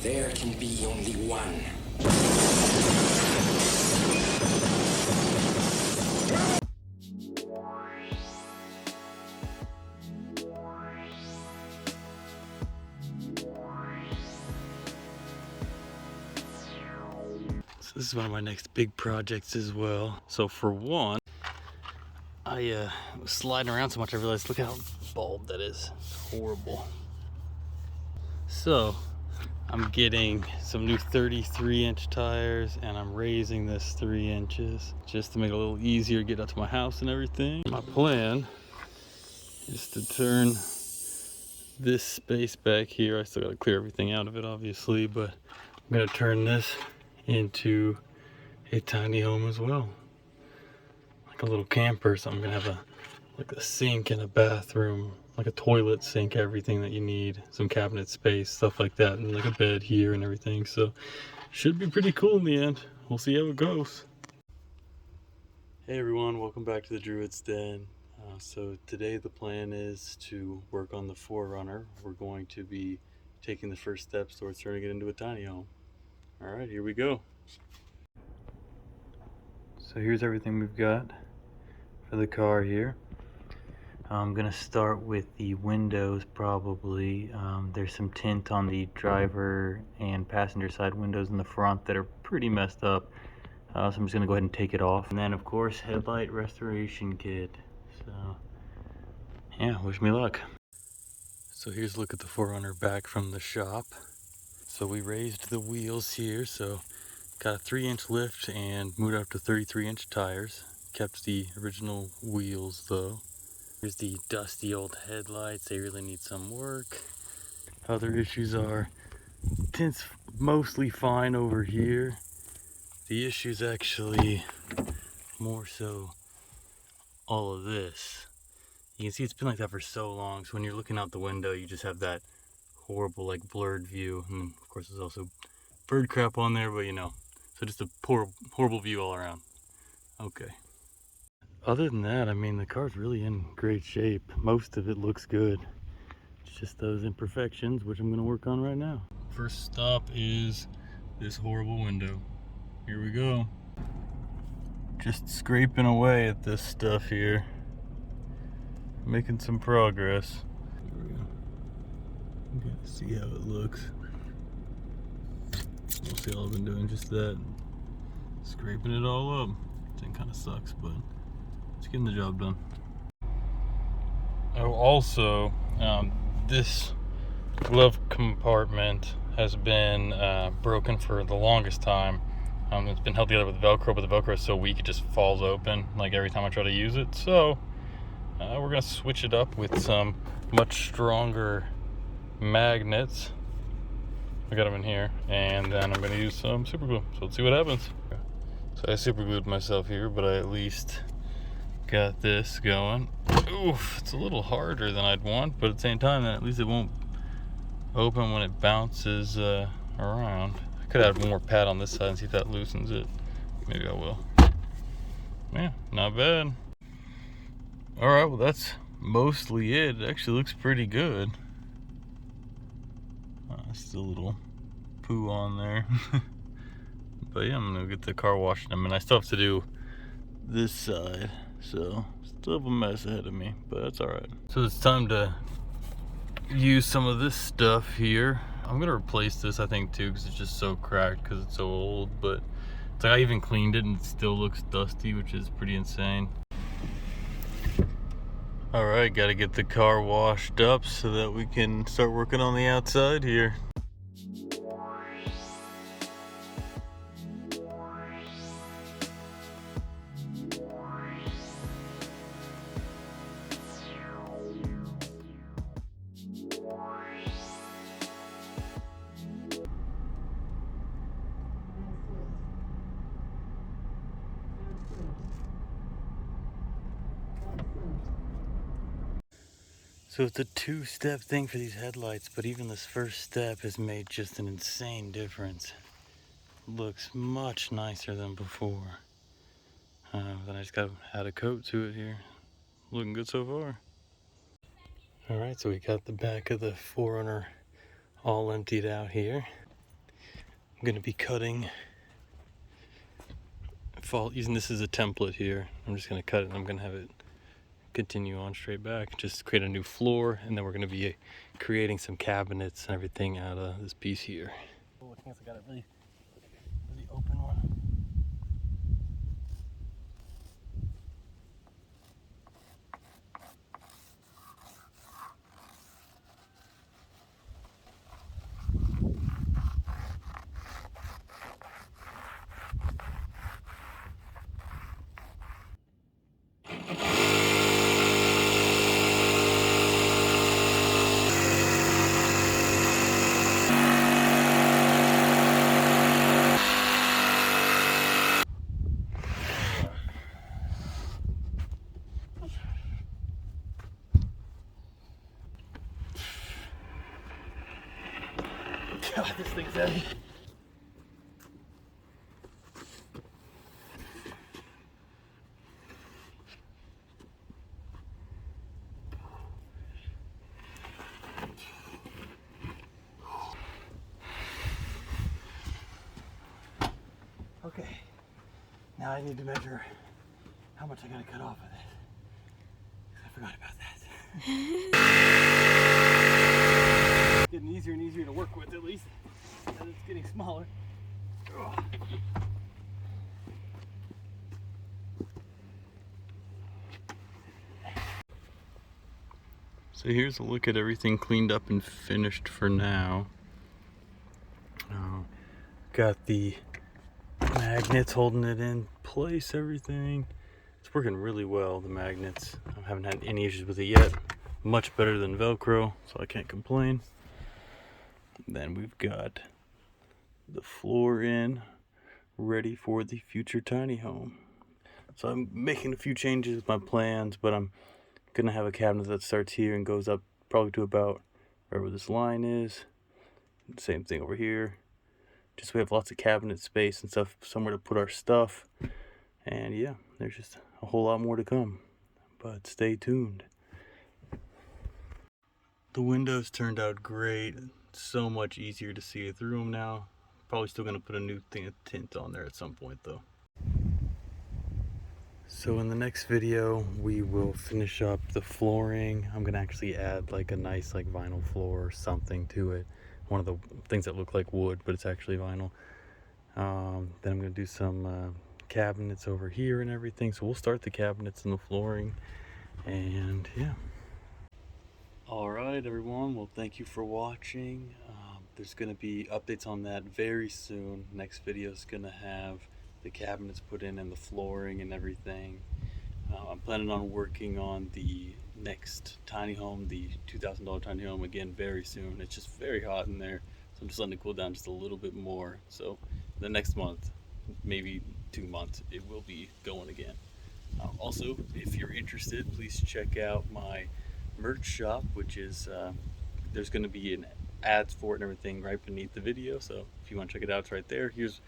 There can be only one. So this is one of my next big projects as well. So for one, I was sliding around so much I realized, look how bald that is. It's horrible. So I'm getting some new 33-inch tires and I'm raising this 3 inches just to make it a little easier to get out to my house and everything. My plan is to turn this space back here. I still gotta clear everything out of it obviously, but I'm gonna turn this into a tiny home as well. Like a little camper. So I'm gonna have a sink and a bathroom, like a toilet, sink, everything that you need, some cabinet space, stuff like that, and like a bed here and everything. So should be pretty cool in the end. We'll see how it goes. Hey everyone, welcome back to the Druid's Den. So today the plan is to work on the Forerunner. We're going to be taking the first steps towards turning it into a tiny home. Alright, here we go. So here's everything we've got for the car here. I'm gonna start with the windows probably. There's some tint on the driver and passenger side windows in the front that are pretty messed up. So I'm just gonna go ahead and take it off. And then of course, headlight restoration kit. So yeah, wish me luck. So here's a look at the Forerunner back from the shop. So we raised the wheels here. So got a 3-inch lift and moved up to 33-inch tires. Kept the original wheels though. Here's the dusty old headlights. They really need some work. Other issues are tint's mostly fine over here. The issue's actually more so all of this. You can see it's been like that for so long. So when you're looking out the window, you just have that horrible like blurred view. And then, of course there's also bird crap on there, but you know. So just a horrible view all around. Okay. Other than that, I mean, the car's really in great shape. Most of it looks good. It's just those imperfections, which I'm gonna work on right now. First stop is this horrible window. Here we go. Just scraping away at this stuff here. Making some progress. There we go. I'm gonna see how it looks. We'll see all I've been doing, just that. Scraping it all up. Thing kind of sucks, but it's getting the job done. Oh, also, this glove compartment has been broken for the longest time. It's been held together with Velcro, but the Velcro is so weak it just falls open like every time I try to use it. So we're gonna switch it up with some much stronger magnets. I got them in here, and then I'm gonna use some super glue. So let's see what happens. So I super glued myself here, but I at least got this going. Oof, it's a little harder than I'd want, but at the same time, then at least it won't open when it bounces around. I could add more pad on this side and see if that loosens it. Maybe I will. Yeah, not bad. Alright, well that's mostly it. It actually looks pretty good. Still a little poo on there. But yeah, I'm gonna get the car washed. I mean, I still have to do this side, so still have a mess ahead of me, but that's alright. So it's time to use some of this stuff here. I'm gonna replace this, I think, too, because it's just so cracked because it's so old. But it's like I even cleaned it and it still looks dusty, which is pretty insane. Alright, gotta get the car washed up so that we can start working on the outside here. So it's a 2-step thing for these headlights, but even this first step has made just an insane difference. Looks much nicer than before. Then I just got to add a coat to it here. Looking good so far. Alright, so we got the back of the Forerunner all emptied out here. I'm going to be cutting, using this as a template here. I'm just going to cut it and I'm going to have it continue on straight back. Just create a new floor, and then we're going to be creating some cabinets and everything out of this piece here. Oh, I guess I got a really open one. God, this thing's heavy. Okay, now I need to measure how much I gotta cut off of this. I forgot about that. Getting easier and easier to work with, at least as it's getting smaller. Ugh. So here's a look at everything cleaned up and finished for now. Got the magnets holding it in place, everything. It's working really well, the magnets. I haven't had any issues with it yet. Much better than Velcro, so I can't complain. Then we've got the floor in, ready for the future tiny home. So I'm making a few changes with my plans, but I'm gonna have a cabinet that starts here and goes up probably to about wherever this line is. Same thing over here. Just so we have lots of cabinet space and stuff, somewhere to put our stuff. And yeah, there's just a whole lot more to come, but stay tuned. The windows turned out great. It's so much easier to see through them now. Probably still gonna put a new thing of tint on there at some point though. So in the next video, we will finish up the flooring. I'm gonna actually add like a nice like vinyl floor or something to it. One of the things that look like wood, but it's actually vinyl. Then I'm gonna do some cabinets over here and everything. So we'll start the cabinets and the flooring, and yeah. All right, everyone. Well, thank you for watching. There's gonna be updates on that very soon. Next video is gonna have the cabinets put in and the flooring and everything. I'm planning on working on the next tiny home, the $2,000 tiny home, again very soon. It's just very hot in there, so I'm just letting it cool down just a little bit more. So the next month, maybe 2 months, it will be going again. Also, if you're interested, please check out my merch shop, which is there's going to be an ads for it and everything right beneath the video. So if you want to check it out, it's right there. Here's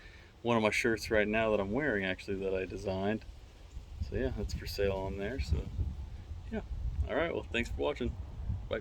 one of my shirts right now that I'm wearing, actually, that I designed. So yeah, that's for sale on there. So yeah. All right, well, thanks for watching. Bye.